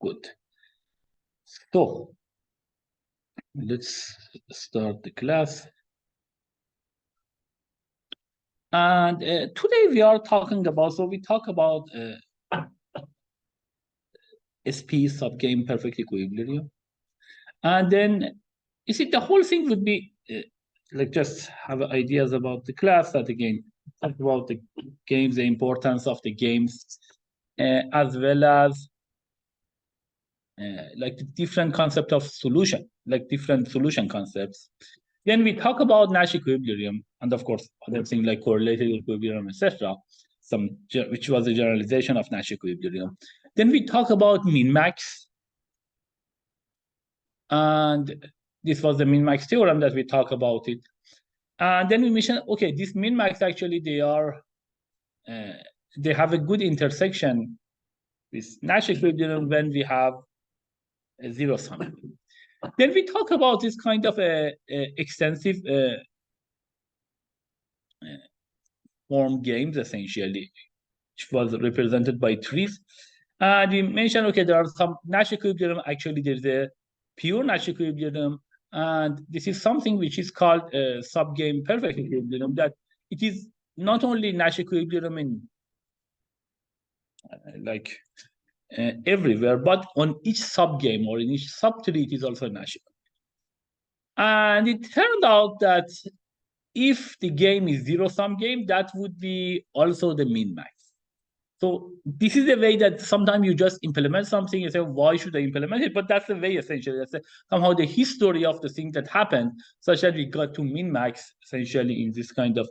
Good. So let's start the class. And today we are talking about, so we talk about SP, subgame perfect equilibrium. And then, you see, the whole thing would be like just have ideas about the class that again, talk about the games, the importance of the games, as well as like the different concept of solution, like different solution concepts. Then we talk about Nash equilibrium, and of course, other things like correlated equilibrium, etc., which was a generalization of Nash equilibrium. Then we talk about min-max, and this was the min-max theorem that we talk about it. And then we mentioned, okay, this min-max actually they have a good intersection with Nash equilibrium when we have a zero sum. Then we talk about this kind of extensive form games, essentially, which was represented by trees. And we mentioned, okay, there are some Nash equilibrium. Actually, there's a pure Nash equilibrium. And this is something which is called subgame perfect equilibrium, that it is not only Nash equilibrium in everywhere, but on each subgame or in each subtree, it is also Nash. And it turned out that if the game is zero-sum game, that would be also the min-max. So this is the way that sometimes you just implement something and say, why should I implement it? But that's the way, essentially. That's somehow the history of the thing that happened, such that we got to min-max, essentially, in this kind of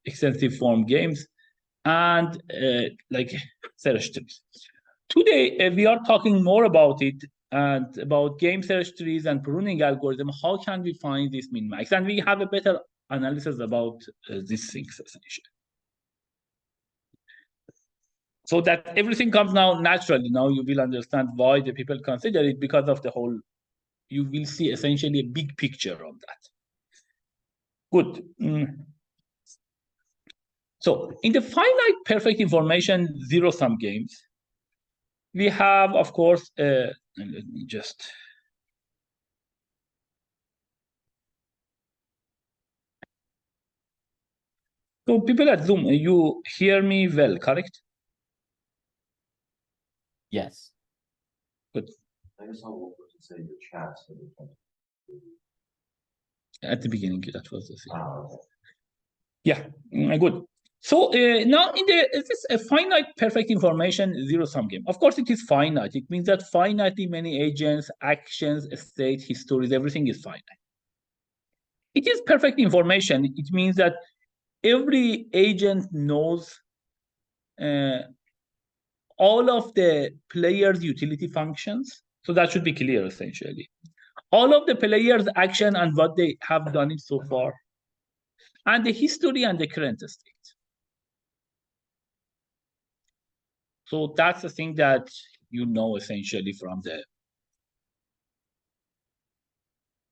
extensive form games and like search trees. Today, we are talking more about it and about game search trees and pruning algorithm. How can we find this min-max? And we have a better analysis about these things, essentially. So that everything comes now naturally. Now you will understand why the people consider it, because of the whole, you will see essentially a big picture of that. Good. So in the finite perfect information zero-sum games, we have, of course, let me just... So people at Zoom, you hear me well, correct? Yes. Good. I guess I'll say the chat. At the beginning, that was the thing. Okay. Yeah, good. So now is this a finite perfect information zero-sum game? Of course, it is finite. It means that finitely many agents, actions, state, histories, everything is finite. It is perfect information. It means that every agent knows all of the player's utility functions. So that should be clear, essentially. All of the player's action and what they have done it so far, and the history and the current state. So that's the thing that you know, essentially, from the...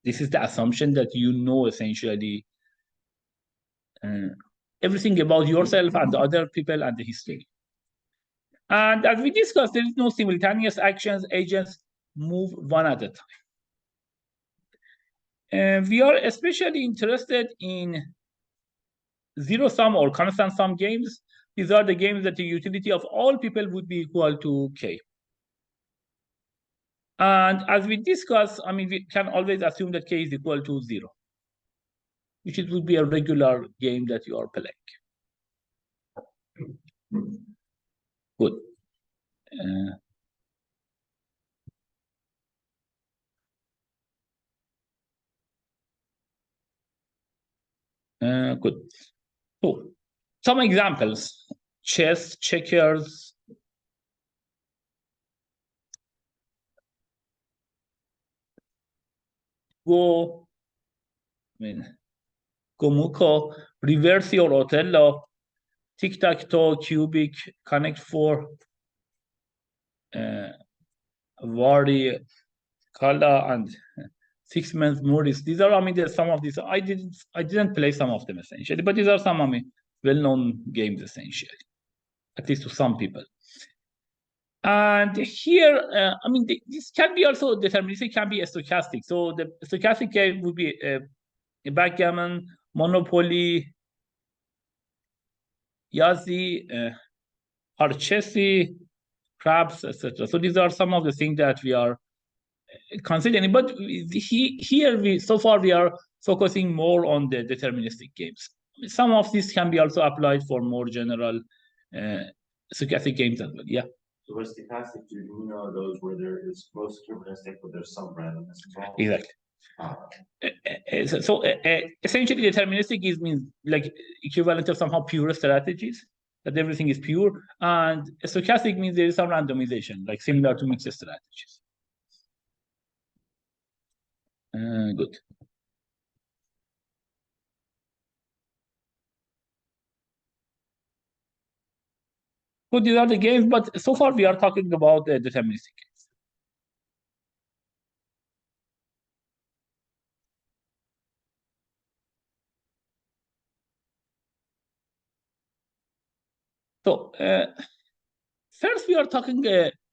This is the assumption that you know, essentially, everything about yourself and the other people and the history. And as we discussed, there is no simultaneous actions. Agents move one at a time. We are especially interested in zero-sum or constant-sum games. These are the games that the utility of all people would be equal to K. And as we discussed, I mean, we can always assume that K is equal to 0, which would be a regular game that you are playing. Good. Good. So, some examples: chess, checkers, Go, Gomuko, Reversi or Otello, Tic-Tac-Toe, Cubic, Connect 4, Wari, Kala, and Six Men's Morris. These are, I mean, there's some of these. I didn't play some of them, essentially, but these are some, I mean, well-known games, essentially, at least to some people. And here, I mean, this can be also deterministic, can be stochastic. So the stochastic game would be a backgammon, Monopoly, Yazzi, Parchesi, crabs, etc. So these are some of the things that we are considering. But here, so far, we are focusing more on the deterministic games. Some of this can be also applied for more general stochastic games as well. Yeah. So with stochastic, do you know those where there is most deterministic, but there's some randomness involved? Exactly. So essentially, deterministic means like equivalent of somehow pure strategies, that everything is pure, and stochastic means there is some randomization, like similar to mixed strategies. Good. So these are the games, but so far we are talking about deterministic games. So first, we are talking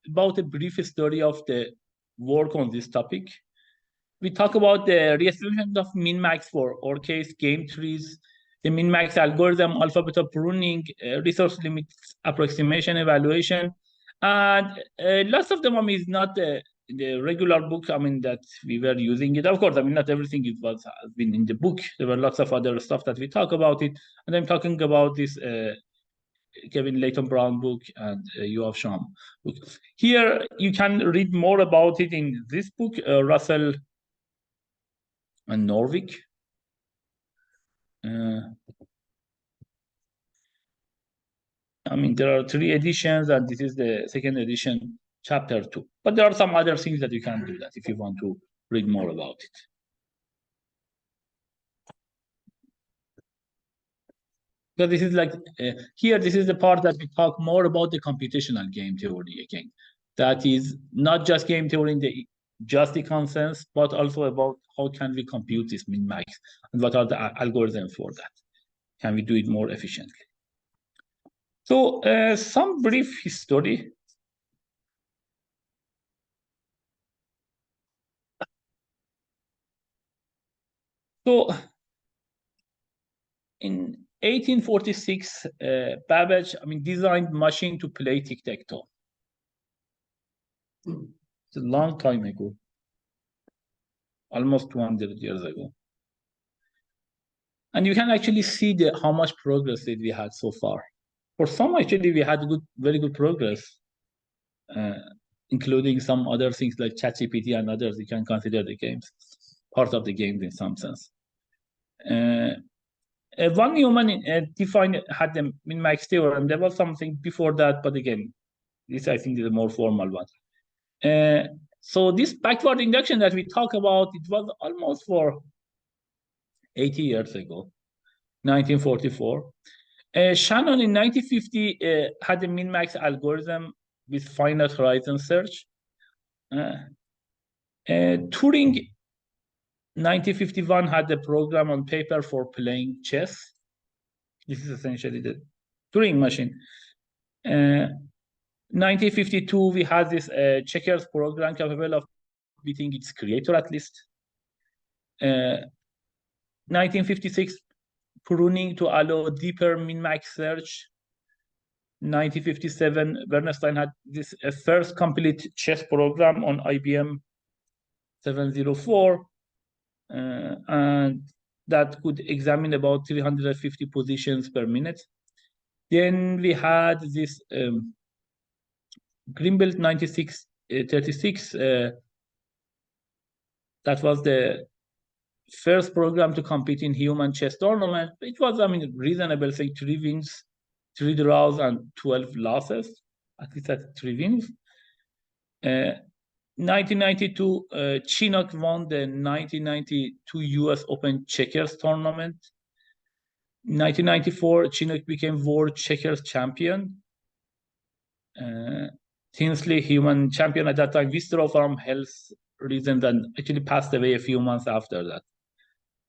about a brief story of the work on this topic. We talk about the reestimation of min-max for OR case game trees, the min-max algorithm, alpha-beta pruning, resource limits approximation evaluation, and lots of them. I mean, is not the regular book. I mean, that we were using it. Of course, I mean, not everything has been in the book. There were lots of other stuff that we talk about it, and I'm talking about this Kevin Layton Brown book and Yoav Sham book. Here, you can read more about it in this book, Russell and Norvik. I mean, there are 3 editions, and this is the 2nd edition, chapter 2. But there are some other things that you can do that if you want to read more about it. So this is like, here, this is the part that we talk more about the computational game theory again. That is not just game theory in the just the consensus, but also about how can we compute this min-max and what are the algorithms for that. Can we do it more efficiently? So some brief history. So in 1846, Babbage, I mean, designed machine to play tic-tac-toe. It's a long time ago, almost 200 years ago. And you can actually see how much progress that we had so far. For some, actually, we had very good progress, including some other things like ChatGPT and others. You can consider the games, part of the games in some sense. Von Neumann had the Minimax Theorem. There was something before that, but again, this I think is a more formal one. So this backward induction that we talk about, it was almost for 80 years ago, 1944. Shannon in 1950 had a min-max algorithm with finite horizon search. Turing 1951 had a program on paper for playing chess. This is essentially the Turing machine. 1952, we had this checkers program capable of beating its creator at least. 1956, pruning to allow deeper min-max search. 1957, Bernstein had this first complete chess program on IBM 704, and that could examine about 350 positions per minute. Then we had this Greenbelt 9636. That was the first program to compete in human chess tournament. It was, I mean, reasonable, say 3 wins, 3 draws, and 12 losses. At least that's 3 wins. 1992, Chinook won the 1992 US Open Checkers tournament. 1994, Chinook became world checkers champion. Tinsley, human champion at that time, withdrew from health reasons and actually passed away a few months after that.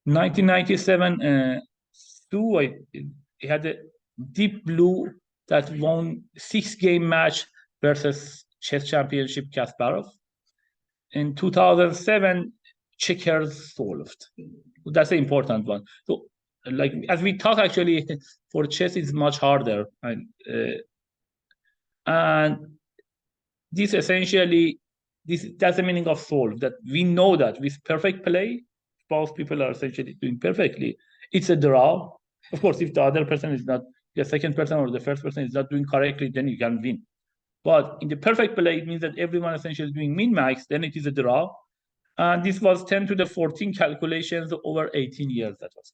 1997, Stu, he had a Deep Blue that won 6-game match versus chess championship Kasparov. In 2007, checkers solved. That's the important one. So, like as we talk, actually, for chess is much harder, and this essentially, that's the meaning of solve. That we know that with perfect play, both people are essentially doing perfectly. It's a draw. Of course, if the other person is not, the second person or the first person is not doing correctly, then you can win. But in the perfect play, it means that everyone essentially is doing min-max, then it is a draw. And this was 10 to the 14 calculations over 18 years that was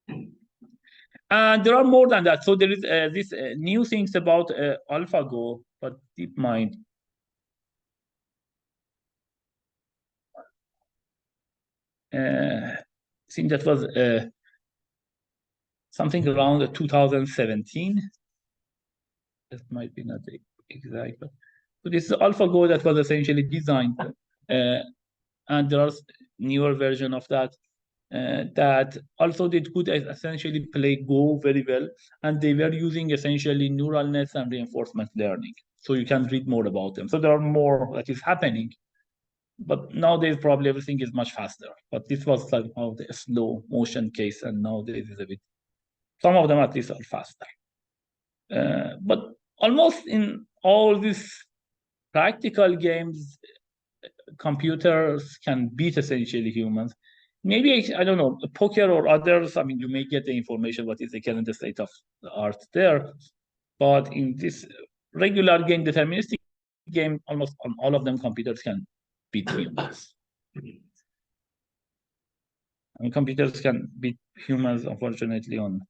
complete. And there are more than that. So there is this new things about AlphaGo, but DeepMind. I think that was something around 2017. That might be not exact, but so this is AlphaGo that was essentially designed, and there are newer version of that that also did could essentially play Go very well, and they were using essentially neural nets and reinforcement learning. So you can read more about them. So there are more that is happening, but nowadays probably everything is much faster. But this was somehow the slow motion case, and nowadays is a bit. Some of them at least are faster. But almost in all these practical games, computers can beat essentially humans. Maybe, I don't know, poker or others, I mean, you may get the information what is the current state of the art there. But in this regular game, deterministic game, almost on all of them, computers can beat humans. And computers can beat humans, unfortunately, on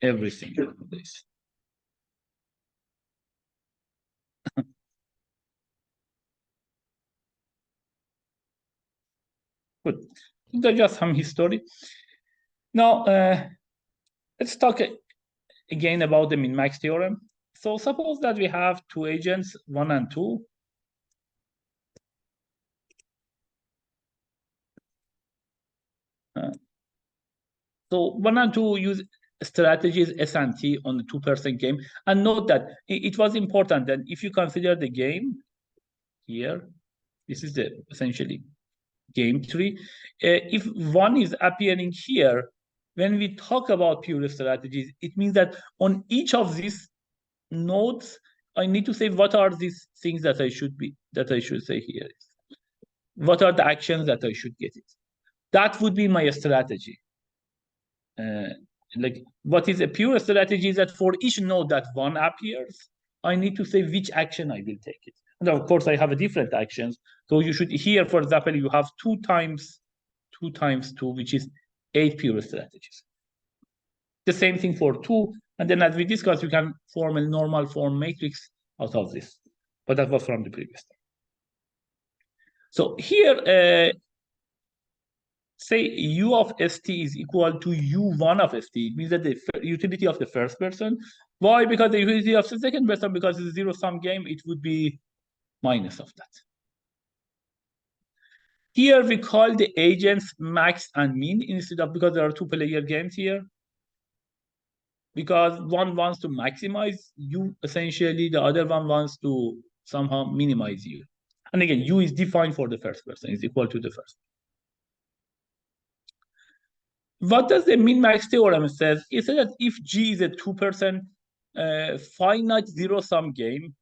everything nowadays. Good. That's just some history. Now, let's talk again about the Minimax theorem. So suppose that we have two agents, 1 and 2. So 1 and 2 use strategies S and T on the 2-person game. And note that it was important that if you consider the game here, this is the essentially game tree. If 1 is appearing here, when we talk about pure strategies, it means that on each of these nodes, I need to say what are these things that I should say here. What are the actions that I should get it? That would be my strategy. Like what is a pure strategy is that for each node that 1 appears, I need to say which action I will take it. And of course, I have a different actions. So you should here, for example, you have 2 times 2 times 2, which is 8 pure strategies. The same thing for 2. And then as we discussed, you can form a normal form matrix out of this. But that was from the previous time. So here, say U of ST is equal to U1 of ST. It means that the utility of the first person. Why? Because the utility of the second person, because it's a zero-sum game, it would be minus of that. Here we call the agents max and min instead of, because there are 2-player games here. Because one wants to maximize U, essentially, the other one wants to somehow minimize U. And again, U is defined for the first person, is equal to the first. What does the min-max theorem says? It says that if G is a 2-person finite zero-sum game,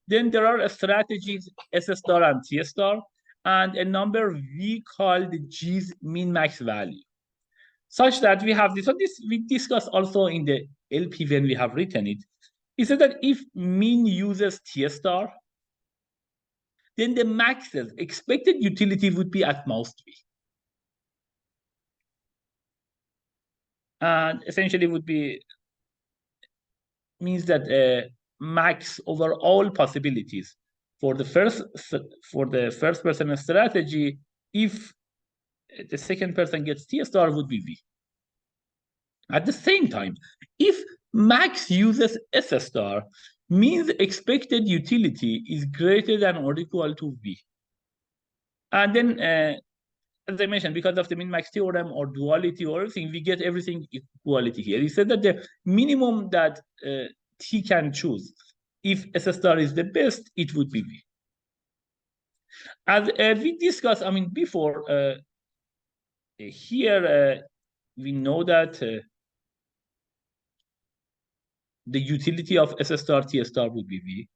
then there are strategies S star and T star, and a number V called G's min-max value, such that we have this. So this we discussed also in the LP when we have written it. It said that if min uses T star, then the max's expected utility would be at most V. And essentially would be means that max over all possibilities for the first person strategy, if the second person gets T star, would be V. At the same time, if max uses S star, means expected utility is greater than or equal to V. And then, as I mentioned, because of the min-max theorem or duality or everything, we get everything equality here. He said that the minimum that T can choose. If S star is the best, it would be V. As we discussed, I mean, before, here we know that the utility of S star T star would be V,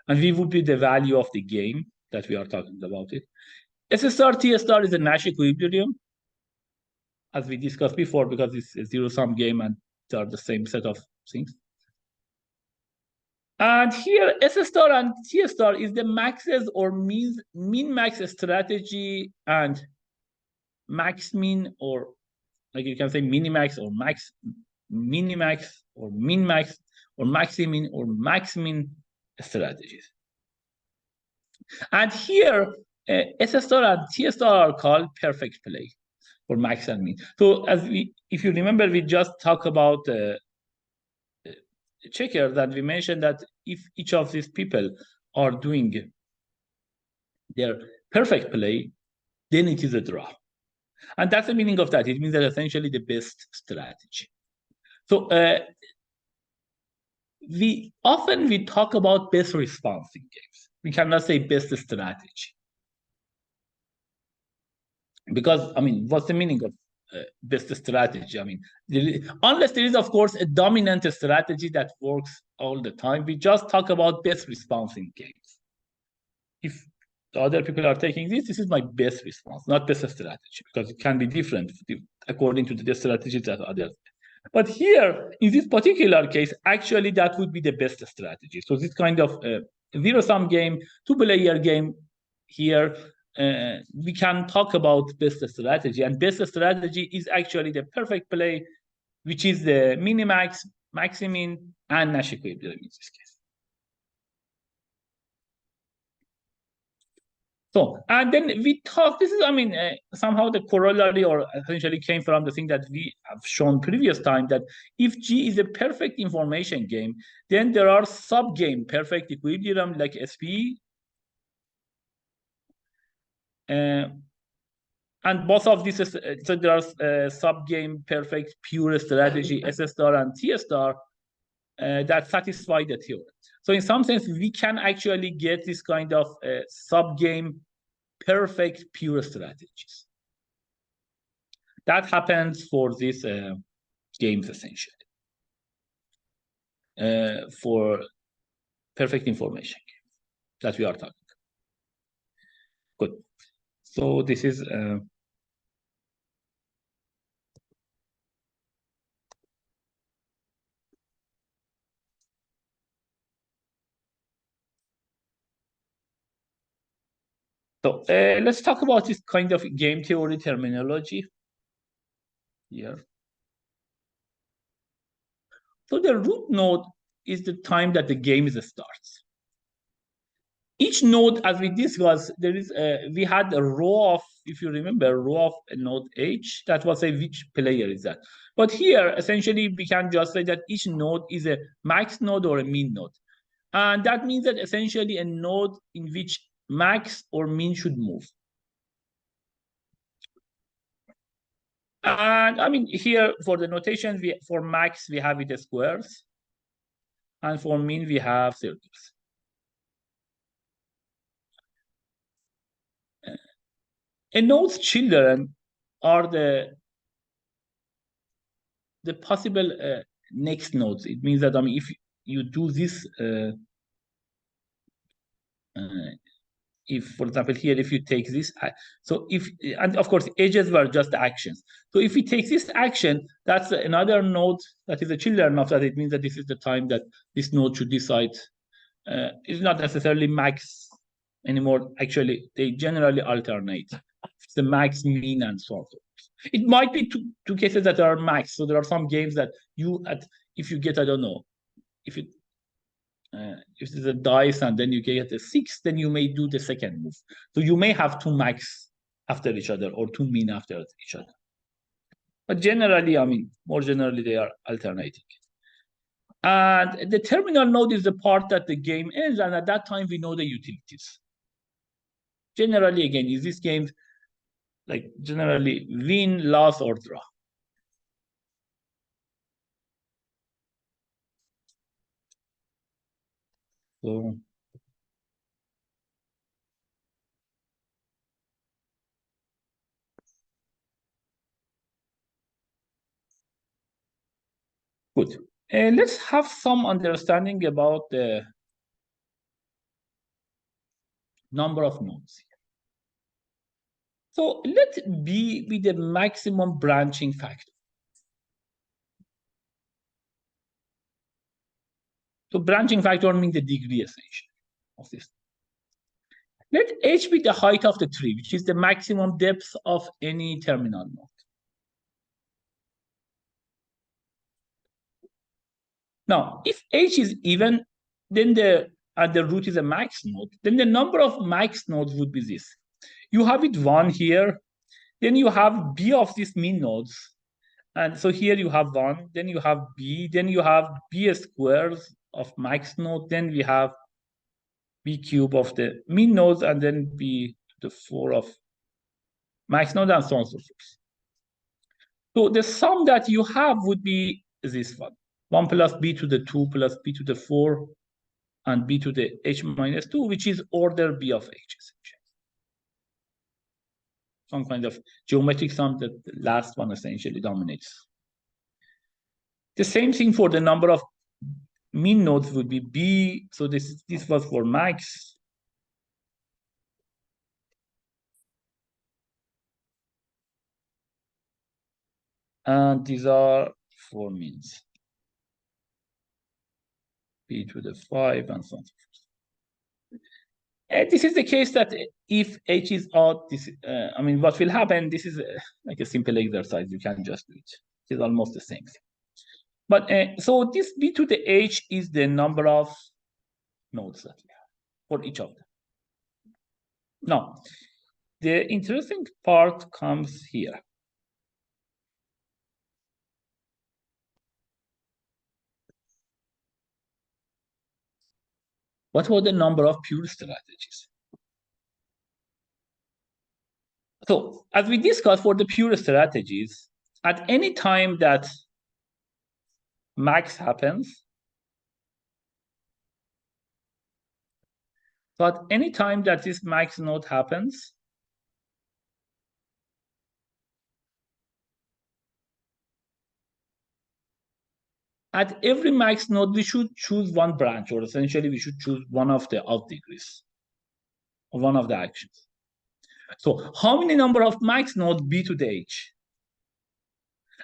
and V would be the value of the game that we are talking about it. S star T star is a Nash equilibrium, as we discussed before, because it's a zero-sum game and they are the same set of things. And here, S star and T star is the maxes or min-max strategy and max-min, or like you can say minimax or minimax or min-max or maximin or max-min strategies. And here, S star and T star are called perfect play for max and min. So if you remember, we just talked about checker that we mentioned that if each of these people are doing their perfect play, then it is a draw. And that's the meaning of that. It means that essentially the best strategy. So we often talk about best response in games. We cannot say best strategy. Because, I mean, what's the meaning of best strategy? I mean, unless there is, of course, a dominant strategy that works all the time, we just talk about best response in games. If the other people are taking this is my best response, not best strategy, because it can be different according to the strategy that others. But here, in this particular case, actually, that would be the best strategy. So this kind of zero-sum game, two-player game here, we can talk about best strategy, and best strategy is actually the perfect play, which is the minimax, maximin, and Nash equilibrium in this case. So, and then we talk, this is, I mean, somehow the corollary or essentially came from the thing that we have shown previous time, that if G is a perfect information game, then there are sub-game perfect equilibrium like SP, and both of these, so there are sub-game perfect pure strategy, S star and T star, that satisfy the theorem. So in some sense, we can actually get this kind of sub-game perfect pure strategies. That happens for these games, essentially, for perfect information games that we are talking. Good. So this is so let's talk about this kind of game theory terminology here. So the root node is the time that the game starts. Each node, as we discussed, there is we had a row of, if you remember, a row of a node H that was a which player is that. But here, essentially, we can just say that each node is a max node or a min node. And that means that essentially a node in which max or min should move. And I mean, here for the notation, for max, we have it as squares. And for min, we have circles. A node's children are the possible next nodes. It means that, I mean, if you do this, if, for example, here, if you take this, so if, and of course, edges were just actions. So if we take this action, that's another node that is a children of that. It means that this is the time that this node should decide. It's not necessarily max anymore. Actually, they generally alternate. It's the max, min, and so on. It might be two cases that are max. So there are some games that if you get, I don't know, if there's a dice and then you get a 6, then you may do the second move. So you may have two max after each other or two min after each other. But generally, I mean, more generally, they are alternating. And the terminal node is the part that the game ends, and at that time, we know the utilities. Generally, again, is this game like generally win, loss, or draw? So good. Let's have some understanding about the number of nodes. So let B be the maximum branching factor. So branching factor means the degree essentially of this. Let H be the height of the tree, which is the maximum depth of any terminal node. Now, if H is even, then the root is a max node, then the number of max nodes would be this. You have it 1 here, then you have B of these mean nodes. And so here you have 1, then you have B, then you have B squares of max node, then we have B cube of the mean nodes, and then B to the 4 of max node, and so on and so forth. So the sum that you have would be this one. 1 plus B to the 2 plus B to the 4 and B to the H minus 2, which is order B of H, essentially. Some kind of geometric sum that the last one essentially dominates. The same thing for the number of mean nodes would be B. So this was for max. And these are for means. B to the 5 and so on. This is the case that if H is odd, this I mean, what will happen? This is like a simple exercise. You can just do it. It's almost the same thing. But so this B to the H is the number of nodes that we have for each of them. Now, the interesting part comes here. What were the number of pure strategies? So as we discussed for the pure strategies, at any time that max happens, so at any time that this max node happens, at every max node, we should choose one branch, or essentially we should choose one of the odd degrees, or one of the actions. So how many number of max nodes B to the H?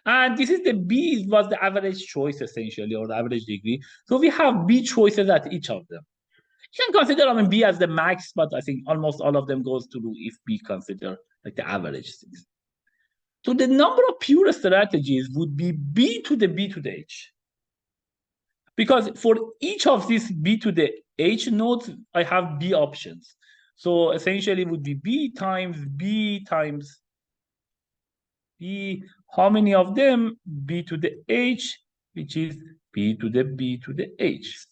And this is the B was the average choice essentially, or the average degree. So we have B choices at each of them. You can consider, I mean, B as the max, but I think almost all of them goes to if B consider like the average things. So the number of pure strategies would be B to the H. Because for each of these B to the H nodes, I have B options. So essentially it would be B times B times B. How many of them? B to the H, which is B to the H.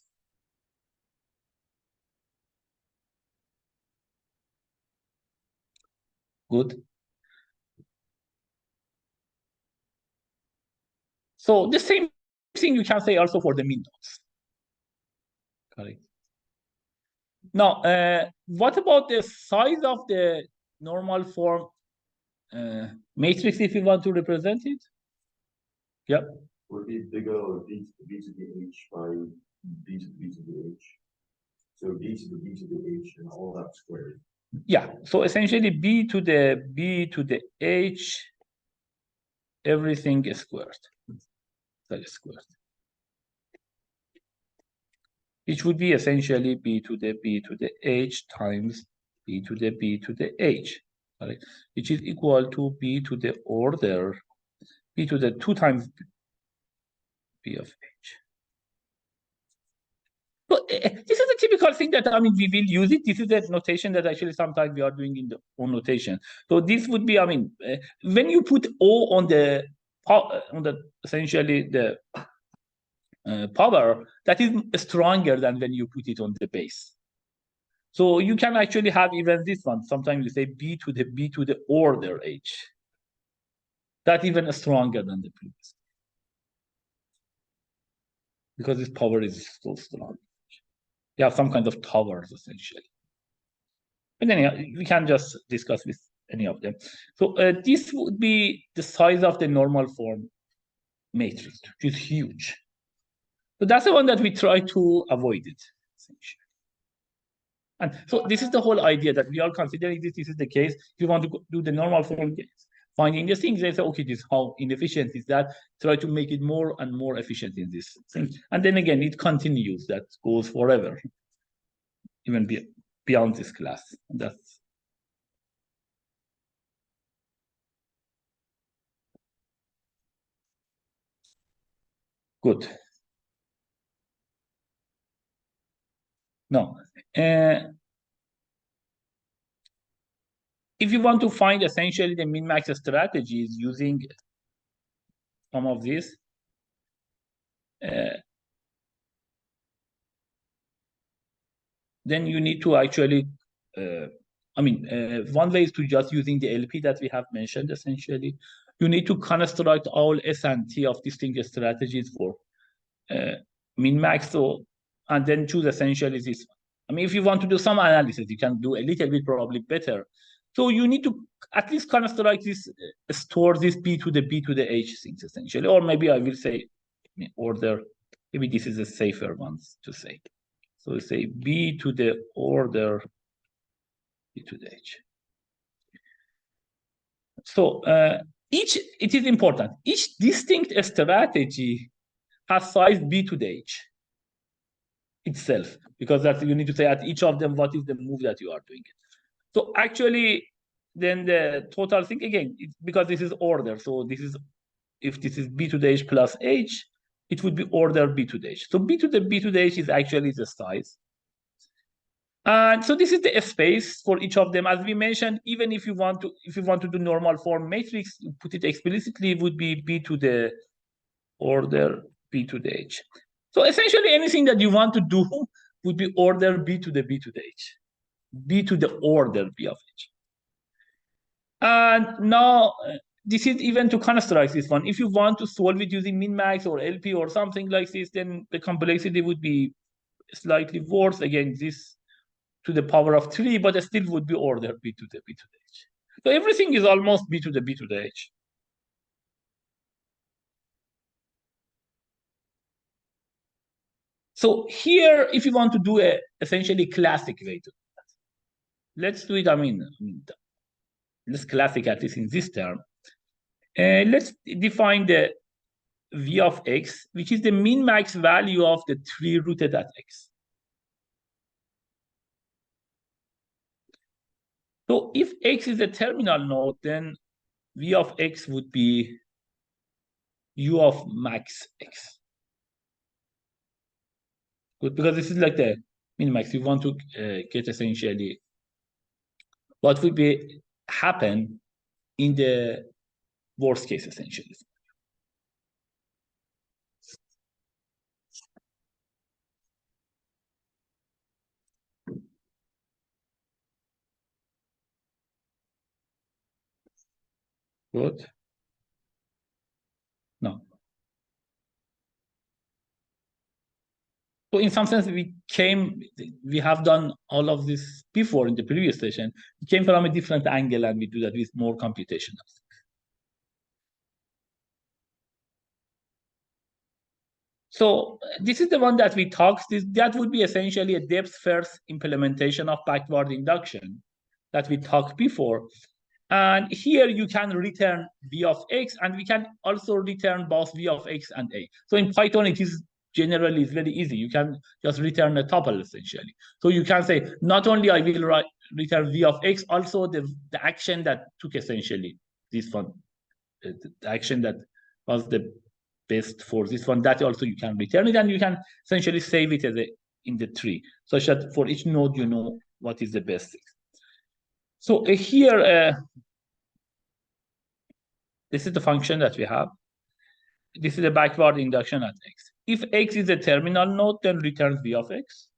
Good. So the same thing you can say also for the mean nodes. Correct. Now, what about the size of the normal form matrix if you want to represent it? Yep. Would be bigger or B to the H by B to the H. So B to the H and all that squared. Yeah. So essentially B to the H, everything is squared. That is squared. Which would be essentially B to the H times B to the H, right? Which is equal to B to the order, B to the 2 times B of H. So this is a typical thing that, I mean, we will use it. This is a notation that actually sometimes we are doing in the own notation. So this would be, I mean, when you put O on the essentially the power, that is stronger than when you put it on the base. So you can actually have even this one. Sometimes you say B to the order H. That's even stronger than the previous. Because its power is so strong. You have some kind of towers essentially. But then we can just discuss with any of them. So this would be the size of the normal form matrix, which is huge. So that's the one that we try to avoid it, essentially. And so this is the whole idea that we are considering this is the case. If you want to do the normal form finding the things, they say, okay, this how inefficient is that? Try to make it more and more efficient in this thing. And then again, it continues, that goes forever, even beyond this class. That's good. No. If you want to find essentially the min-max strategies using some of these, then you need to actually, one way is to just using the LP that we have mentioned, essentially. You need to construct all S and T of distinct strategies for min-max, so, and then choose essentially this one. I mean, if you want to do some analysis, you can do a little bit probably better. So you need to at least construct this, store this B to the H things, essentially. Or maybe I will say order, maybe this is a safer one to say. So we say B to the order B to the H. So it is important. Each distinct strategy has size B to the H itself, because that you need to say at each of them what is the move that you are doing. So actually, then the total thing again, because this is order. So this is, if this is B to the H plus H, it would be order B to the H. So B to the H is actually the size. And so this is the space for each of them. As we mentioned, even if you want to do normal form matrix, put it explicitly, would be B to the order B to the H. So essentially anything that you want to do would be order B to the H. B to the order B of H. And now this is even to construct this one. If you want to solve it using min-max or LP or something like this, then the complexity would be slightly worse. Again, this to the power of 3, but it still would be order B to the H. So everything is almost B to the H. So here, if you want to do a essentially classic way to do that, let's do it. Let's classic at least in this term. Let's define the V of X, which is the min-max value of the 3 rooted at X. So if X is a terminal node, then V of X would be U of max X. Good, because this is like the min-max. You want to get essentially what would be happen in the worst case, essentially. Good. No. So in some sense, we have done all of this before in the previous session. We came from a different angle, and we do that with more computational. So this is the one that we talked. That would be essentially a depth-first implementation of backward induction that we talked before. And here you can return V of X, and we can also return both V of X and A. So in Python, it is generally very easy. You can just return a tuple, essentially. So you can say, not only I will return V of X, also the action that took essentially this one, the action that was the best for this one, that also you can return it, and you can essentially save it as in the tree, such that for each node you know what is the best thing. So here, this is the function that we have. This is a backward induction at X. If X is a terminal node, then returns V of X,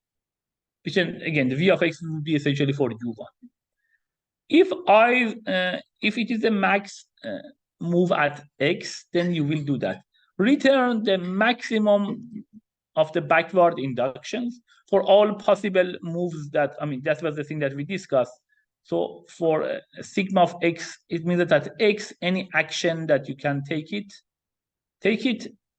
which again, the V of X would be essentially for U1. If it is a max move at X, then you will do that. Return the maximum of the backward inductions. for all possible moves that, I mean, that was the thing that we discussed. So for sigma of x, it means that at x, any action that you can take it.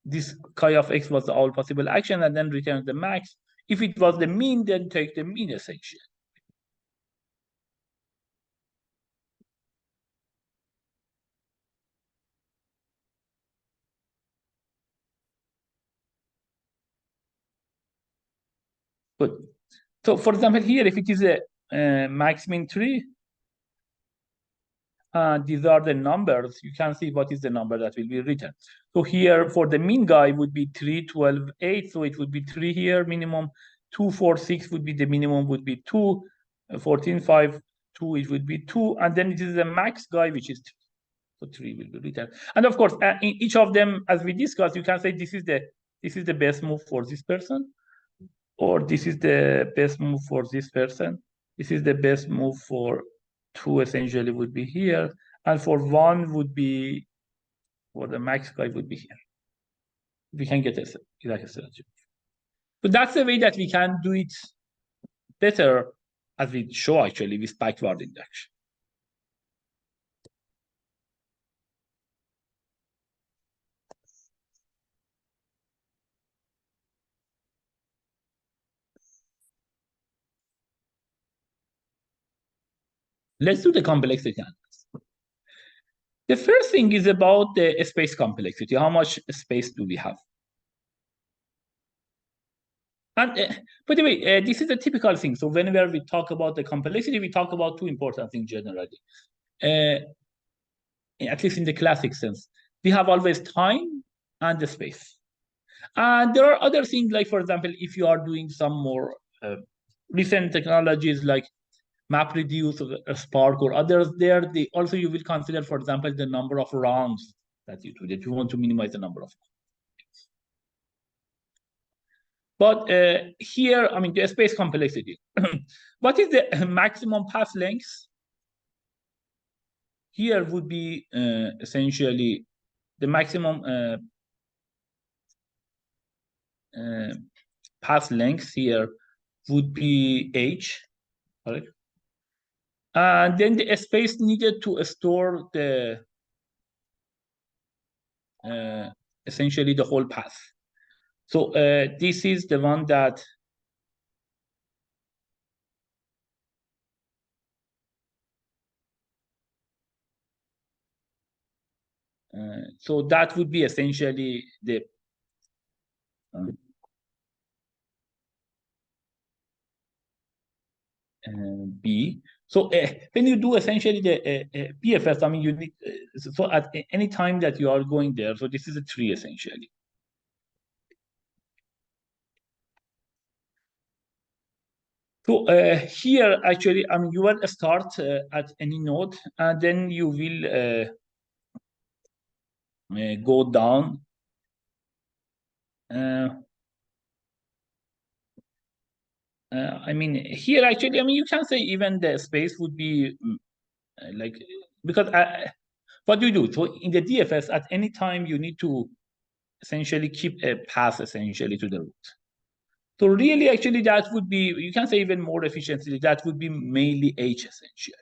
This chi of x was the all possible action, and then return the max. If it was the mean, then take the mean essentially. Good. So for example, here, if it is a max min tree, these are the numbers. You can see what is the number that will be written. So here for the mean guy would be 3, 12, 8. So it would be 3 here, minimum. 2, 4, 6 would be the minimum, would be 2. 14, 5, 2, it would be 2. And then it is the max guy, which is 3. So 3 will be written. And of course, in each of them, as we discussed, you can say this is the best move for this person, or this is the best move for this person. This is the best move for 2 essentially would be here, and for 1 would be, for the max guy would be here. We can get a exact strategy. So that's the way that we can do it better, as we show actually with backward induction. Let's do the complexity analysis. The first thing is about the space complexity. How much space do we have? And by the way, this is a typical thing. So whenever we talk about the complexity, we talk about two important things generally. At least in the classic sense, we have always time and the space. And there are other things, like, for example, if you are doing some more recent technologies like MapReduce or Spark or others, they also you will consider, for example, the number of rounds that you do, that you want to minimize the number of. But here, I mean, the space complexity. What is the maximum path length? Here would be essentially the maximum path length here would be h, correct? And then the space needed to store the essentially the whole path. So this is the one that so that would be essentially the B. So when you do essentially the PFS, I mean, you need so at any time that you are going there. So this is a tree essentially. So here, actually, I mean, you will start at any node, and then you will go down. I mean, here, actually, I mean, you can say even the space would be like, because what do you do? So in the DFS, at any time, you need to essentially keep a path essentially to the root. So really, actually, that would be, you can say even more efficiently, that would be mainly H essentially.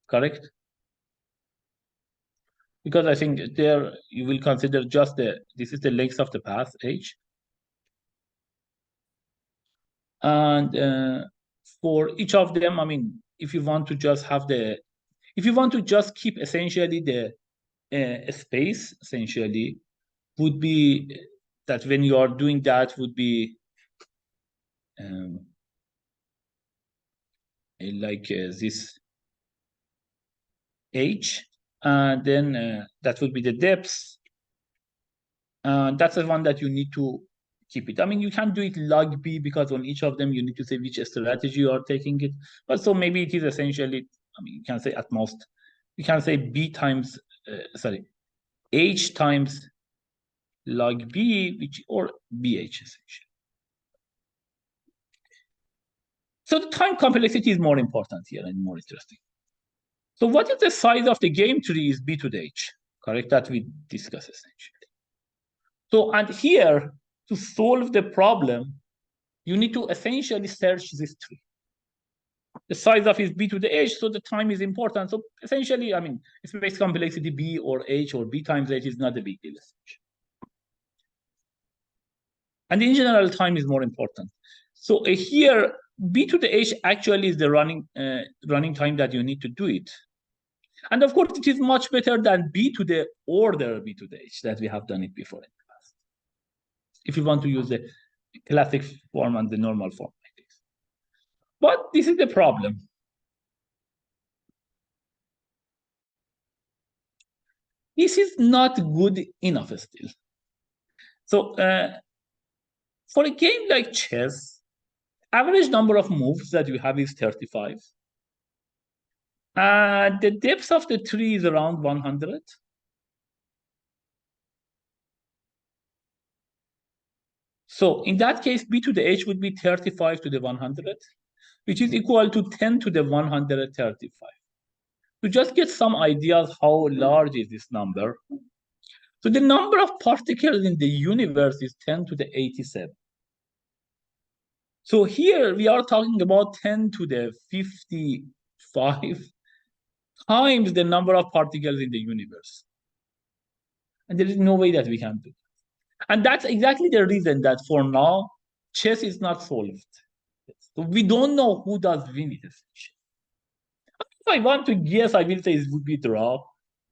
Correct? Because I think there you will consider just this is the length of the path, H. And for each of them, I mean, if you want to just have if you want to just keep essentially the space, essentially, would be that when you are doing that would be like this H, and then that would be the depth. That's the one that you need to keep it. I mean, you can do it log B, because on each of them you need to say which strategy you are taking it. But so maybe it is essentially, I mean, you can say at most, you can say B times, H times log B, which, or BH essentially. So the time complexity is more important here and more interesting. So what is the size of the game tree is B to the H, correct? That we discuss essentially. So, and here, to solve the problem, you need to essentially search this tree. The size of is b to the h, so the time is important. So essentially, I mean, space complexity b or h or b times h is not a big deal. And in general, time is more important. So here, b to the h actually is the running time that you need to do it. And of course, it is much better than b to the order b to the h that we have done it before in the past. If you want to use the classic form and the normal form like this. But this is the problem. This is not good enough still. So for a game like chess, average number of moves that you have is 35. And the depth of the tree is around 100. So in that case, b to the h would be 35 to the 100, which is equal to 10 to the 135. To just get some ideas how large is this number. So the number of particles in the universe is 10 to the 87. So here we are talking about 10 to the 55 times the number of particles in the universe. And there is no way that we can do that. And that's exactly the reason that for now, chess is not solved. So we don't know who does win it, essentially. If I want to guess, I will say it would be draw,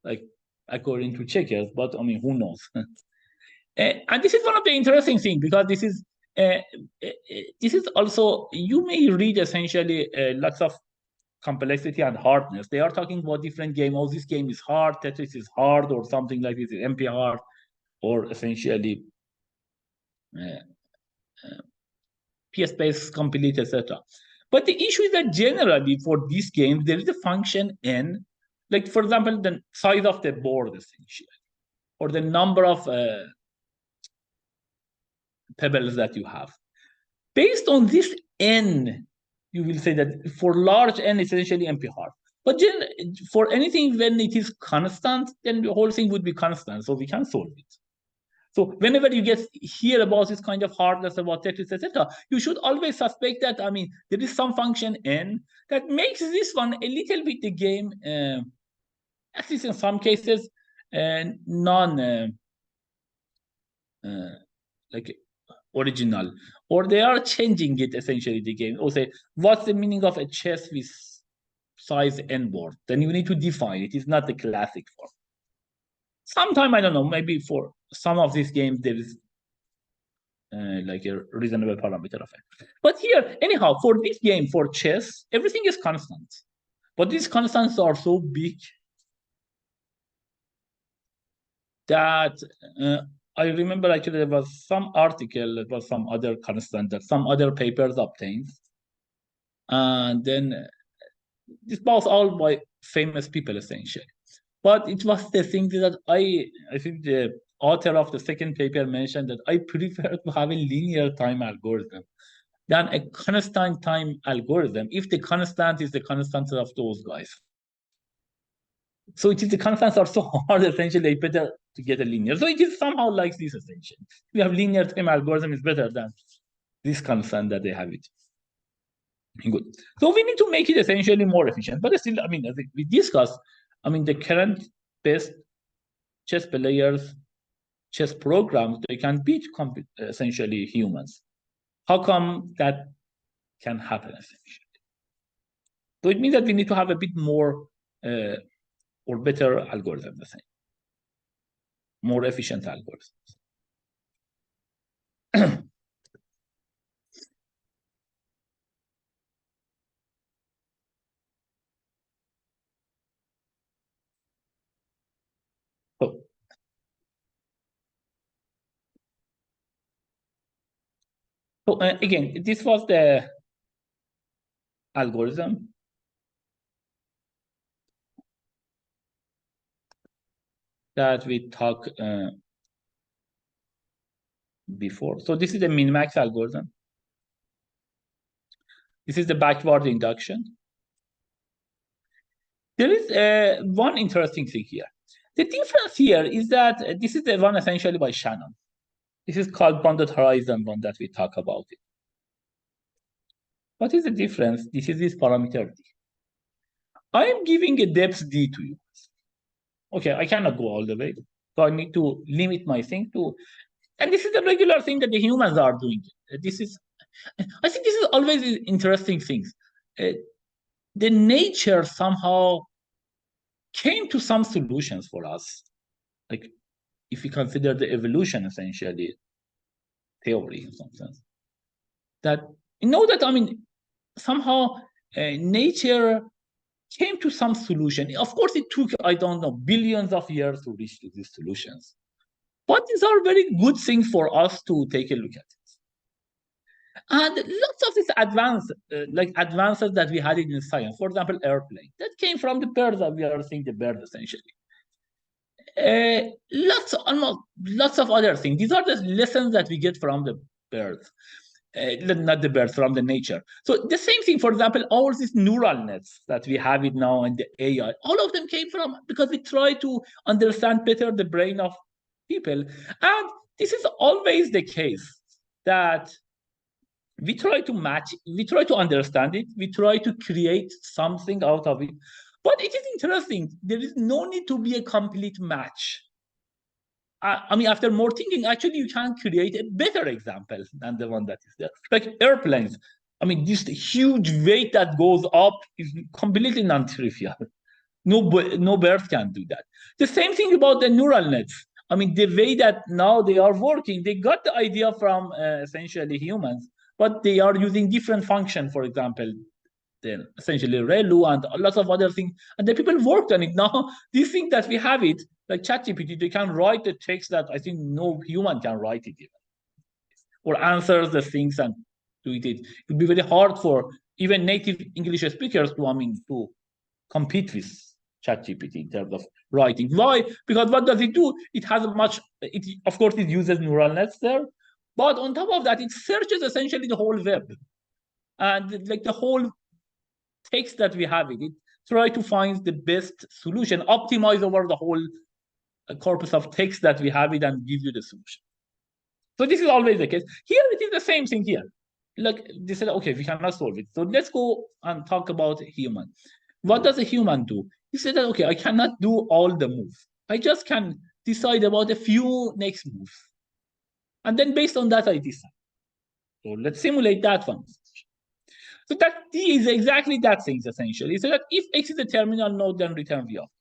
like according to checkers, but I mean, who knows? And this is one of the interesting things, because this is also, you may read essentially lots of complexity and hardness. They are talking about different games. Oh, this game is hard, Tetris is hard, or something like this, MP hard, or essentially PS-based complete, etc. But the issue is that generally for these games, there is a function n, like for example, the size of the board essentially, or the number of pebbles that you have. Based on this n, you will say that for large n, essentially MP hard. But for anything when it is constant, then the whole thing would be constant, so we can solve it. So whenever you hear about this kind of hardness about Tetris, etc., you should always suspect that, I mean, there is some function n that makes this one a little bit the game, at least in some cases, like original, or they are changing it essentially the game. Or say, what's the meaning of a chess with size n board? Then you need to define it. It's not the classic form. Sometime, I don't know, maybe for some of these games there is like a reasonable parameter of it. But here, anyhow, for this game, for chess, everything is constant. But these constants are so big that I remember actually there was some article, it was some other constant that some other papers obtained. And then this was all by famous people essentially. But it was the thing that I think the author of the second paper mentioned that I prefer to have a linear time algorithm than a constant time algorithm if the constant is the constant of those guys. So it is the constants are so hard, essentially, better to get a linear. So it is somehow like this, essentially. We have linear time algorithm is better than this constant that they have it. Good. So we need to make it essentially more efficient. But still, I mean, as we discussed, I mean, the current best chess players, chess programs, they can beat essentially humans. How come that can happen, essentially? So it means that we need to have a bit more or better algorithm, let's say. More efficient algorithms. So again, this was the algorithm. That we talked before. So this is the Minimax algorithm. This is the backward induction. There is one interesting thing here. The difference here is that this is the one essentially by Shannon. This is called bounded horizon one that we talk about it. What is the difference? This is this parameter d. I am giving a depth d to you. Okay, I cannot go all the way. So I need to limit my thing to, and this is the regular thing that the humans are doing. This is, I think this is always interesting things. The nature somehow came to some solutions for us. Like if you consider the evolution essentially theory in some sense, that you know that I mean somehow nature came to some solution. Of course, it took, I don't know, billions of years to reach to these solutions. But these are very good things for us to take a look at. And lots of these advances that we had in science, for example, airplane, that came from the birds that we are seeing the bird essentially. Lots of other things. These are the lessons that we get from the birds. Not the birds, from the nature. So the same thing, for example, all these neural nets that we have it now and the AI, all of them came from because we try to understand better the brain of people. And this is always the case that we try to match, we try to understand it, we try to create something out of it. But it is interesting, there is no need to be a complete match. I mean, after more thinking, actually, you can create a better example than the one that is there. Like airplanes. I mean, this huge weight that goes up is completely non-trivial. No bird can do that. The same thing about the neural nets. I mean, the way that now they are working, they got the idea from essentially humans, but they are using different functions, for example, then essentially ReLU and lots of other things. And the people worked on it. Now, these things that we have it, like ChatGPT, they can write the text that I think no human can write it even, or answers the things and do it. It would be very hard for even native English speakers to compete with ChatGPT in terms of writing. Why? Because what does it do? It has of course, it uses neural nets there, but on top of that, it searches essentially the whole web. And like the whole text that we have it try to find the best solution, optimize over the whole corpus of text that we have it and give you the solution. So this is always the case. Here it is the same thing here. Like they said, okay, we cannot solve it. So let's go and talk about human. What does a human do? He said that, okay, I cannot do all the moves. I just can decide about a few next moves. And then based on that, I decide. So let's simulate that one. So that D is exactly that thing, essentially. So that if X is a terminal node, then return V of X.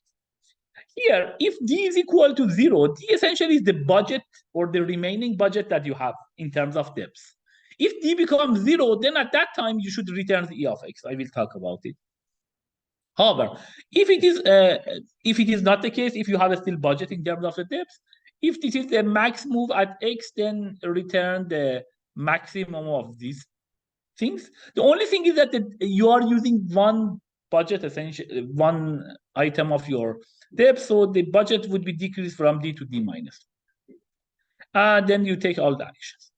Here, if D is equal to 0, D essentially is the budget or the remaining budget that you have in terms of depth. If D becomes 0, then at that time, you should return E of X. I will talk about it. However, if it is not the case, if you have a still budget in terms of the depth, if this is the max move at X, then return the maximum of these things. The only thing is that you are using one budget, essentially one item of your depth, so the budget would be decreased from D to D minus. And then you take all the actions.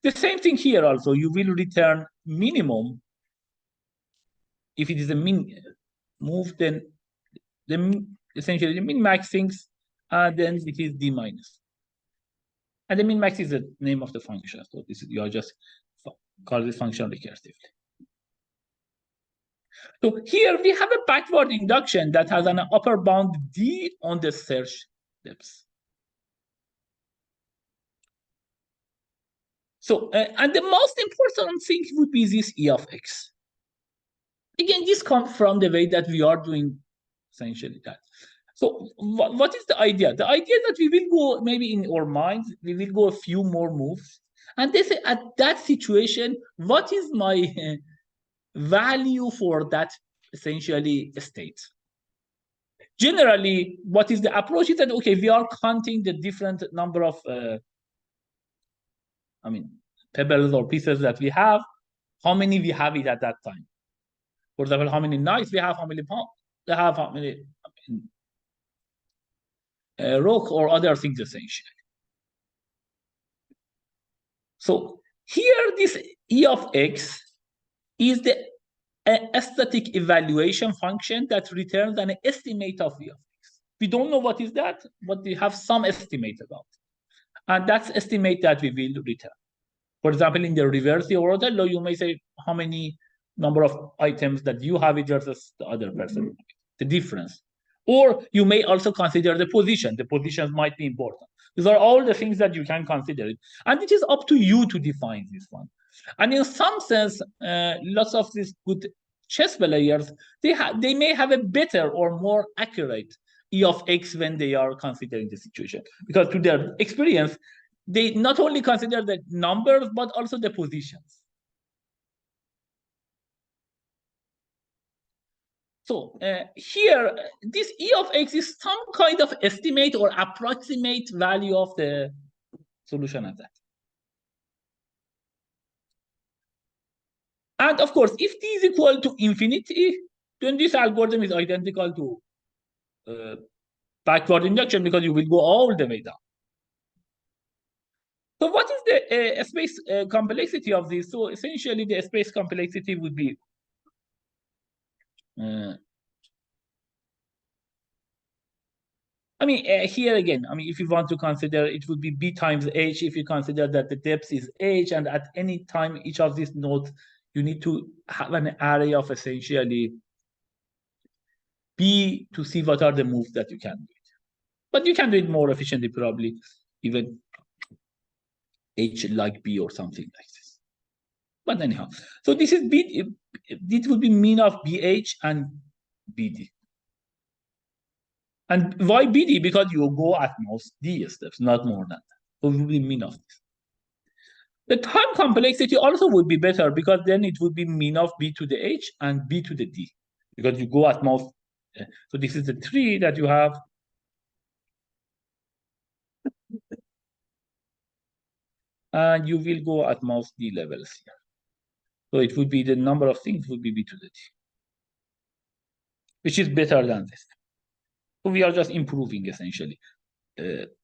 The same thing here also, you will return minimum. If it is a min move, then essentially the min-max things, and then it is D minus. And the min-max is the name of the function. So this is, you are just call this function recursively. So here we have a backward induction that has an upper bound D on the search depth. So, and the most important thing would be this E of X. Again, this comes from the way that we are doing essentially that. So what is the idea? The idea that we will go, maybe in our minds, we will go a few more moves. And they say, at that situation, what is my value for that essentially state? Generally, what is the approach is that, okay, we are counting the different number of, pebbles or pieces that we have, how many we have it at that time. For example, how many knives we have, how many pounds they have, how many rock or other things essentially. So here, this E of X is the aesthetic evaluation function that returns an estimate of E of X. We don't know what is that, but we have some estimate about it. And that's estimate that we will return. For example, in the reverse order law, you may say how many number of items that you have it versus the other person, the difference. Or you may also consider the position. The positions might be important. These are all the things that you can consider it. And it is up to you to define this one. And in some sense, lots of these good chess players, they may have a better or more accurate E of X when they are considering the situation. Because to their experience, they not only consider the numbers, but also the positions. So here, this E of X is some kind of estimate or approximate value of the solution of that. And of course, if t is equal to infinity, then this algorithm is identical to backward induction because you will go all the way down. So what is the space complexity of this? So essentially, the space complexity would be here again, if you want to consider, it would be b times h if you consider that the depth is h, and at any time, each of these nodes, you need to have an array of essentially b to see what are the moves that you can do. But you can do it more efficiently, probably even h like b or something like this. But anyhow, so this is b. This would be mean of bh and bd. And why bd? Because you go at most d steps, not more than that. So it would be mean of this. The time complexity also would be better because then it would be mean of b to the h and b to the d, because you go at most. So this is the tree that you have. And you will go at most d levels here. So it would be the number of things would be b to the d, which is better than this. So we are just improving essentially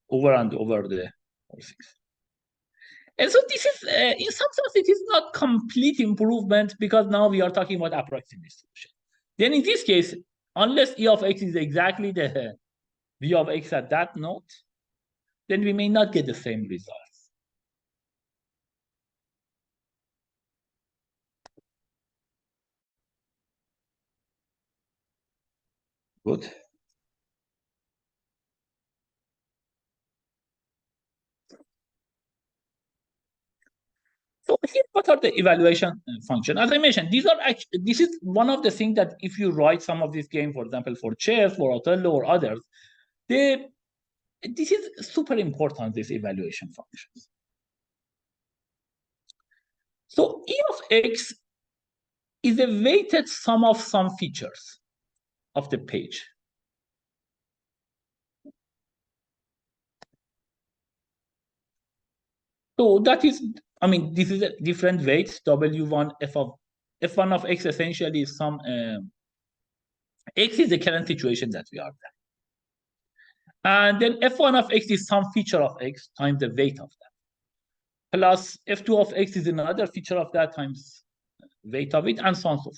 over and over the whole things. And so this is, in some sense, it is not complete improvement because now we are talking about approximate solution. Then in this case, unless E of X is exactly the V of X at that node, then we may not get the same results. Good. So here, what are the evaluation function? As I mentioned, this is one of the things that if you write some of these games, for example, for chess, for Othello, or others, this is super important, these evaluation functions. So E of X is a weighted sum of some features of the page. So that is, this is a different weights, W1, F1 of X essentially is some, X is the current situation that we are there. And then F1 of X is some feature of X times the weight of that. Plus F2 of X is another feature of that times weight of it, and so on and so forth.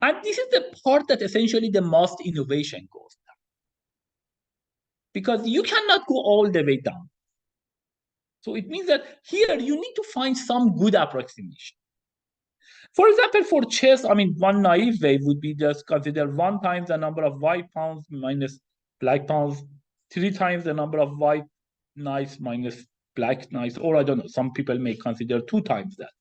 And this is the part that essentially the most innovation goes down. Because you cannot go all the way down. So it means that here you need to find some good approximation. For example, for chess, one naive way would be just consider 1 times the number of white pawns minus black pawns, 3 times the number of white knights minus black knights, or I don't know, some people may consider 2 times that.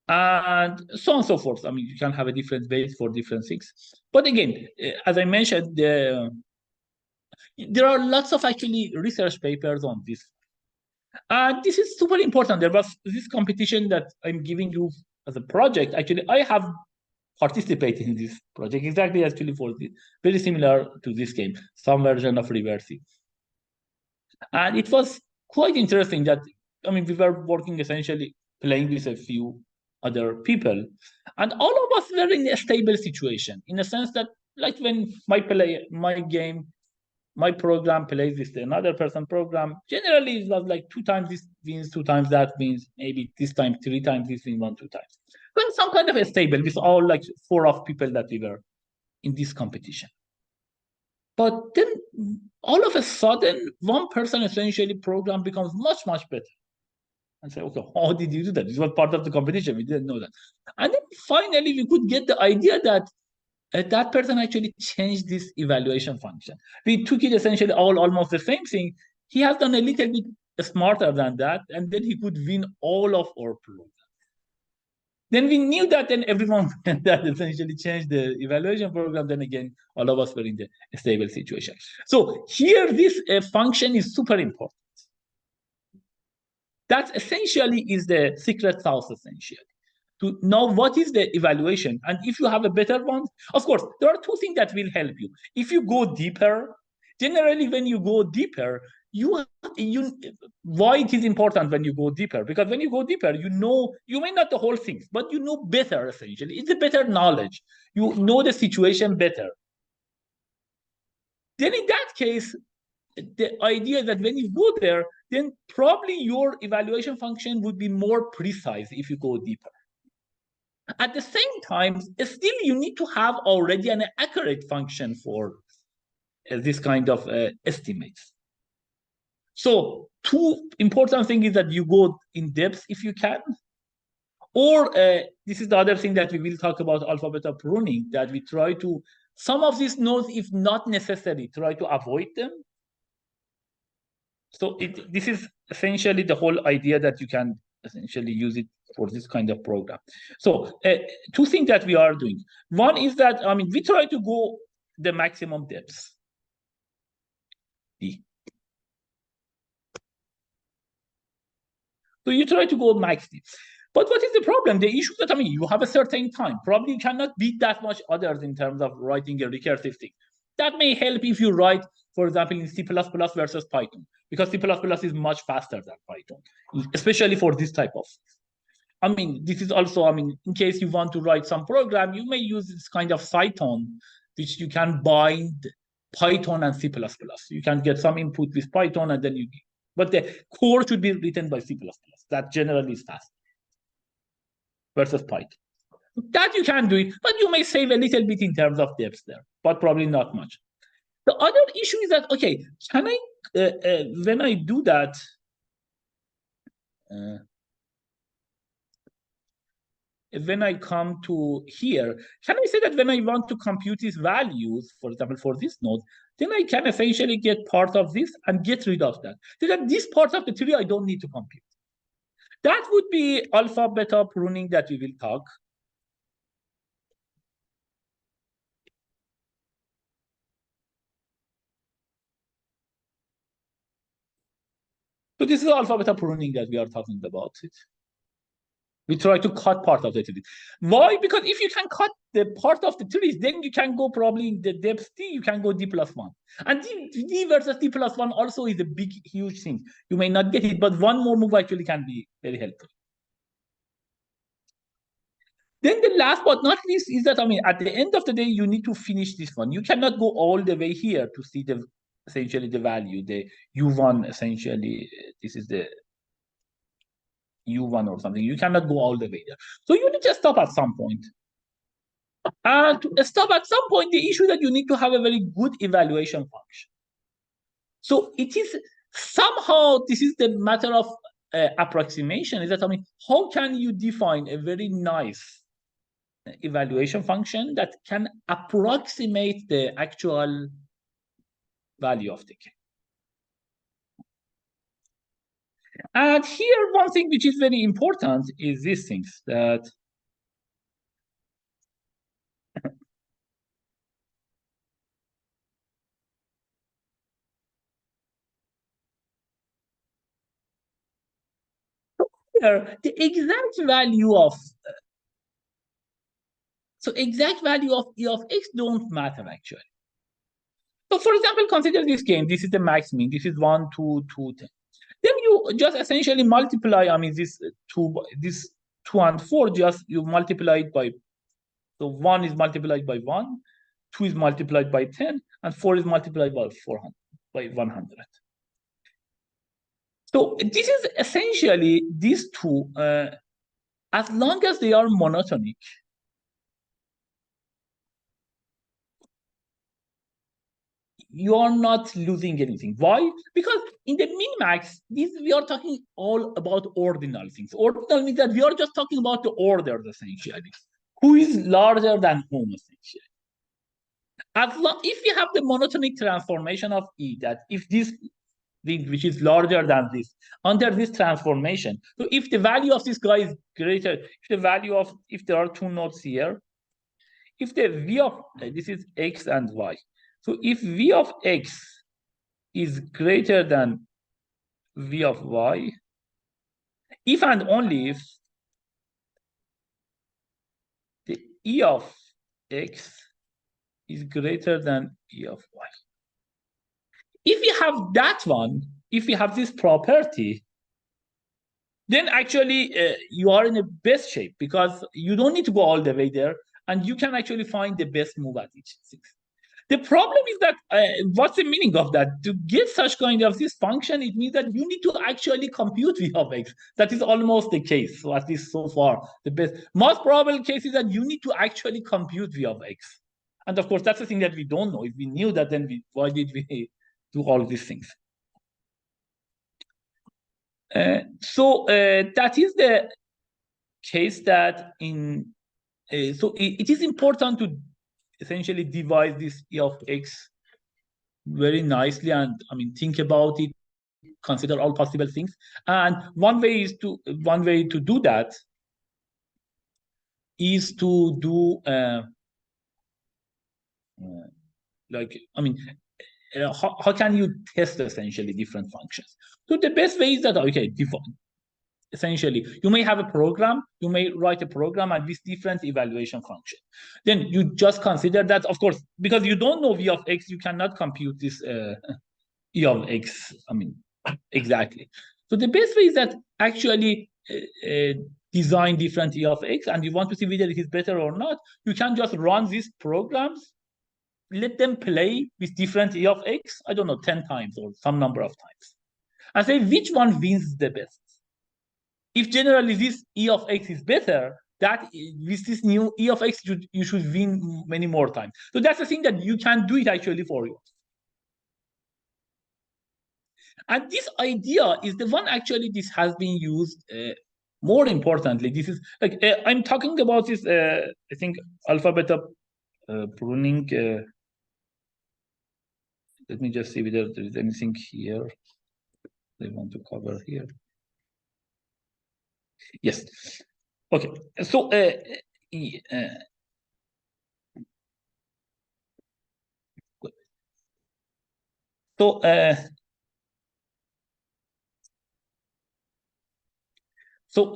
And so on and so forth. You can have a different weight for different things. But again, as I mentioned, there are lots of actually research papers on this. And this is super important. There was this competition that I'm giving you as a project. Actually, I have participated in this project exactly actually for this, very similar to this game, some version of reversing. And it was quite interesting that, we were working essentially playing with a few other people, and all of us were in a stable situation, in a sense that, like when my program plays with another person program, generally it was like 2 times this wins, 2 times that wins, maybe this time 3 times this wins, 1, 2 times. But some kind of a stable with all like 4 of people that we were in this competition. But then all of a sudden, one person essentially program becomes much, much better. and say, okay, how did you do that? This was part of the competition. We didn't know that. And then finally, we could get the idea that that person actually changed this evaluation function. We took it essentially almost the same thing. He has done a little bit smarter than that, and then he could win all of our program. Then we knew that, then everyone that essentially changed the evaluation program, then again, all of us were in the stable situation. So here, this function is super important. That essentially is the secret sauce, essentially, to know what is the evaluation. And if you have a better one, of course, there are two things that will help you. If you go deeper, generally when you go deeper, why it is important when you go deeper? Because when you go deeper, you know, you may not the whole things, but you know better, essentially. It's a better knowledge. You know the situation better. Then in that case, the idea that when you go there, then probably your evaluation function would be more precise if you go deeper. At the same time, still you need to have already an accurate function for this kind of estimates. So two important things is that you go in depth if you can, or this is the other thing that we will talk about, alpha beta pruning, that we try to, some of these nodes, if not necessary, try to avoid them. So this is essentially the whole idea that you can essentially use it for this kind of program. So two things that we are doing. One is that, I mean, we try to go the maximum depth. So you try to go max depth. But what is the problem? The issue that, I mean, you have a certain time. Probably you cannot beat that much others in terms of writing a recursive thing. That may help if you write, for example, in C++ versus Python, because C++ is much faster than Python, especially for this type of. I mean, this is also, I mean, in case you want to write some program, you may use this kind of Cython, which you can bind Python and C++. You can get some input with Python, and then you, but the core should be written by C++. That generally is fast versus Python. That you can do it, but you may save a little bit in terms of depth there, but probably not much. The other issue is that, okay, can I, when I do that, when I come to here, can I say that when I want to compute these values, for example, for this node, then I can essentially get part of this and get rid of that. So that this part of the tree I don't need to compute. That would be alpha beta pruning that we will talk. So this is alpha beta pruning that we are talking about. We try to cut part of the tree. Why? Because if you can cut the part of the trees, then you can go probably in the depth D, you can go D+1. And D versus D+1 also is a big, huge thing. You may not get it, but one more move actually can be very helpful. Then the last but not least is that, I mean, at the end of the day, you need to finish this one. You cannot go all the way here to see the essentially the value, the U1 essentially, this is the U1 or something. You cannot go all the way there. So you need to stop at some point. And to stop at some point, the issue that you need to have a very good evaluation function. So it is somehow, this is the matter of approximation, is that, I mean, how can you define a very nice evaluation function that can approximate the actual value of the k? And here, one thing which is very important is these things, that here, the exact value of so exact value of E of x don't matter actually. So for example, consider this game. This is the max mean. This is 1, 2, 2, 10. Then you just essentially multiply, I mean, this 2 and 4, just you multiply it by, so 1 is multiplied by 1, 2 is multiplied by 10, and 4 is multiplied by 400, by 100. So this is essentially these two, as long as they are monotonic, you are not losing anything. Why? Because in the minimax, we are talking all about ordinal things. Ordinal means that we are just talking about the orders, essentially. Who is larger than whom, essentially. If you have the monotonic transformation of E, that if this thing which is larger than this, under this transformation, so if the value of this guy is greater, if there are two nodes here, if the V of, this is X and Y. So if V of X is greater than V of Y, if and only if the E of X is greater than E of Y. If you have that one, if you have this property, then actually you are in the best shape, because you don't need to go all the way there, and you can actually find the best move at each thing. The problem is that what's the meaning of that? To get such kind of this function, it means that you need to actually compute V of X. That is almost the case, so at least so far. The best, most probable case is that you need to actually compute V of X. And of course, that's the thing that we don't know. If we knew that, then why did we do all these things? So that is the case that in, so it is important to essentially divide this E of X very nicely, and I mean, think about it, consider all possible things. And one way to do that is to do like, I mean, how can you test essentially different functions? So the best way is that, okay, essentially, you may have a program, you may write a program and with different evaluation function. Then you just consider that, of course, because you don't know V of X, you cannot compute this E of X, I mean, exactly. So the best way is that actually design different E of X, and you want to see whether it is better or not, you can just run these programs, let them play with different E of X, I don't know, 10 times or some number of times, and say which one wins the best. If generally this E of X is better, that with this new E of X, you should win many more times. So that's the thing, that you can do it actually for you. And this idea is the one actually this has been used more importantly. This is like, I'm talking about this, I think, alpha beta pruning. Let me just see whether there is anything here they want to cover here. Yes. Okay. So so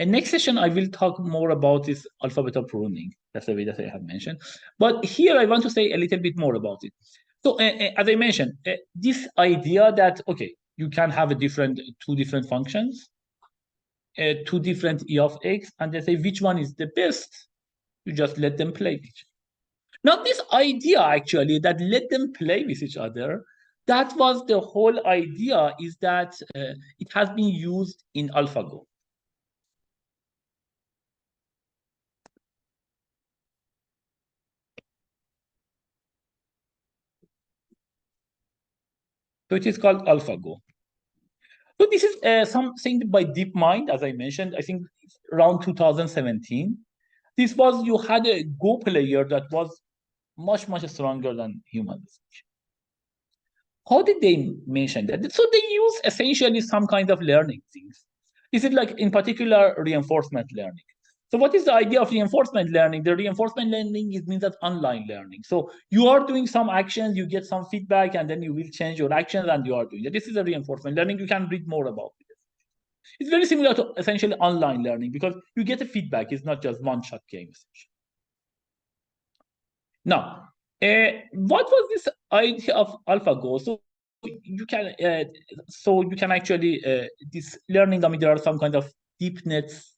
next session I will talk more about this alpha beta pruning. That's the way that I have mentioned. But here I want to say a little bit more about it. So as I mentioned, this idea that, okay, you can have two different functions, two different E of X, and they say which one is the best. You just let them play with each other. Now, this idea actually that let them play with each other, that was the whole idea, is that it has been used in AlphaGo. So it is called AlphaGo. So this is something by DeepMind, as I mentioned, I think around 2017. This was, you had a Go player that was much, much stronger than humans. How did they mention that? So they use essentially some kind of learning things. Is it like, in particular, reinforcement learning? So what is the idea of reinforcement learning? The reinforcement learning means that online learning. So you are doing some actions, you get some feedback, and then you will change your actions, and you are doing it. This is a reinforcement learning. You can read more about it. It's very similar to essentially online learning, because you get a feedback. It's not just one-shot game. Now, what was this idea of AlphaGo? So you can actually this learning. I mean, there are some kind of deep nets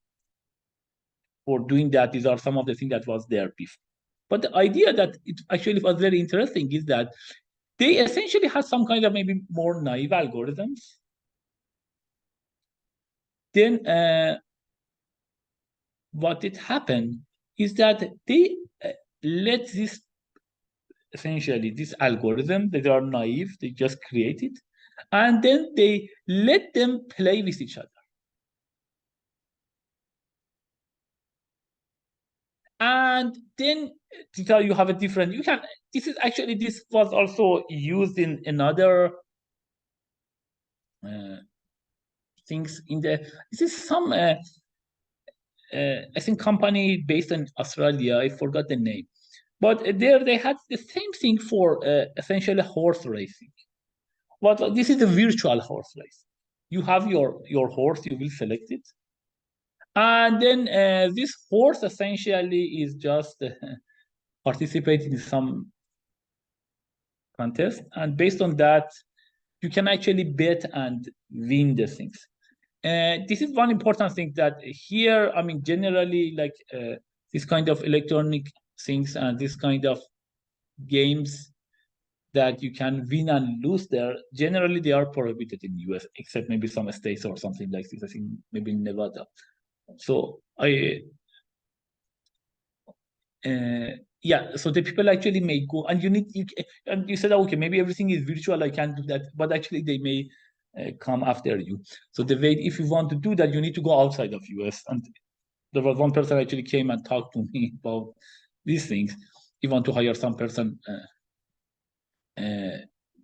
for doing that. These are some of the things that was there before. But the idea that it actually was very interesting is that they essentially have some kind of maybe more naive algorithms. Then what did happen is that they let this essentially this algorithm. They are naive, they just create it, and then they let them play with each other. And then you have a different, you can, this is actually, this was also used in another things in the, this is some, I think company based in Australia, I forgot the name. But there they had the same thing for essentially horse racing. But this is a virtual horse race. You have your horse, you will select it. And then this horse essentially is just participating in some contest. And based on that, you can actually bet and win the things. This is one important thing that here, I mean, generally, like this kind of electronic things and this kind of games that you can win and lose there, generally they are prohibited in US, except maybe some states or something like this. I think maybe in Nevada. So yeah, so the people actually may go, and and you said, okay, maybe everything is virtual, I can't do that, but actually they may come after you. So the way, if you want to do that, you need to go outside of US. And there was one person actually came and talked to me about these things. He want to hire some person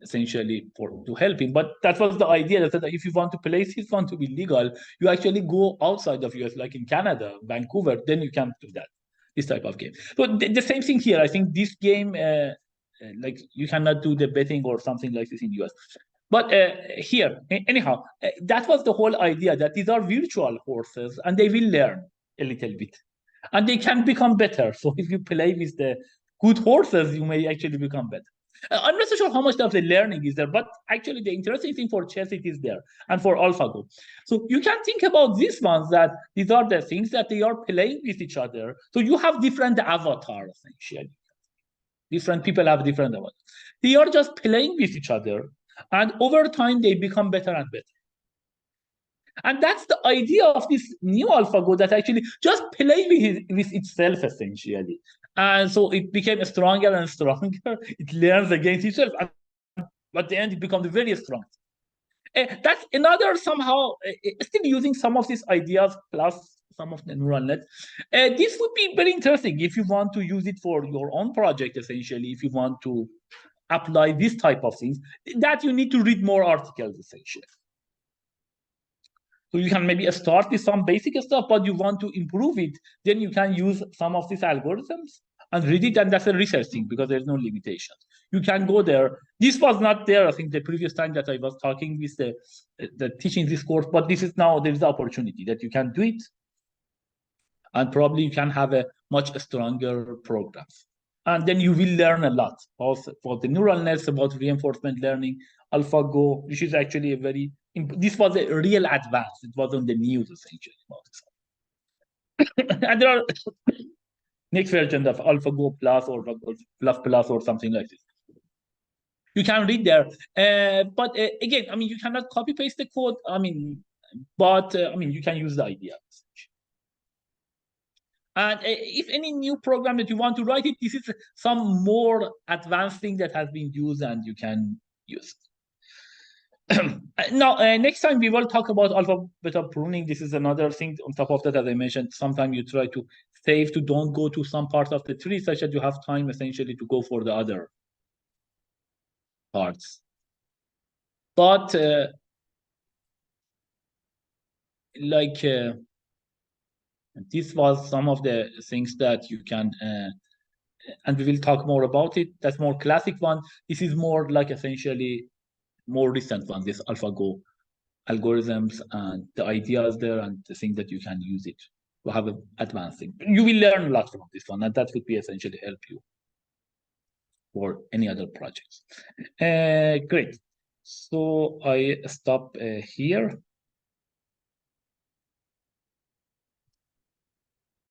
essentially to help him. But that was the idea, that if you want to place this one to be legal, you actually go outside of US, like in Canada, Vancouver, then you can do that, this type of game. But the same thing here. I think this game, like you cannot do the betting or something like this in US. But here, anyhow, that was the whole idea, that these are virtual horses and they will learn a little bit. And they can become better. So if you play with the good horses, you may actually become better. I'm not so sure how much of the learning is there, but actually the interesting thing for chess, it is there, and for AlphaGo. So you can think about these ones, that these are the things that they are playing with each other. So you have different avatars, essentially. Different people have different avatars. They are just playing with each other, and over time they become better and better. And that's the idea of this new AlphaGo, that actually just play with itself, essentially. And so it became stronger and stronger. It learns against itself. And at the end, it becomes very strong. That's another somehow, still using some of these ideas plus some of the neural net. This would be very interesting if you want to use it for your own project, essentially, if you want to apply this type of things, that you need to read more articles, essentially. So you can maybe start with some basic stuff, but you want to improve it, then you can use some of these algorithms and read it, and that's a research thing because there's no limitation. You can go there. This was not there, I think, the previous time that I was talking with the teaching this course, but this is now, there is the opportunity that you can do it, and probably you can have a much stronger program. And then you will learn a lot, also for the neural nets, about reinforcement learning, AlphaGo, which is actually a very, this was a real advance. It was on the news, essentially, about this. And there are next version of AlphaGo Plus or Plus or something like this. You can read there. But again, I mean, you cannot copy paste the code. I mean, but I mean, you can use the idea. And if any new program that you want to write it, this is some more advanced thing that has been used and you can use. Now, next time we will talk about alpha beta pruning. This is another thing on top of that, as I mentioned. Sometimes you try to save to don't go to some part of the tree, such that you have time essentially to go for the other parts. But this was some of the things that you can, and we will talk more about it. That's more classic one. This is more like essentially more recent one, this AlphaGo algorithms and the ideas there and the things that you can use it to have an advanced thing. You will learn a lot from this one, and that would be essentially help you for any other projects. Great. So I stop here.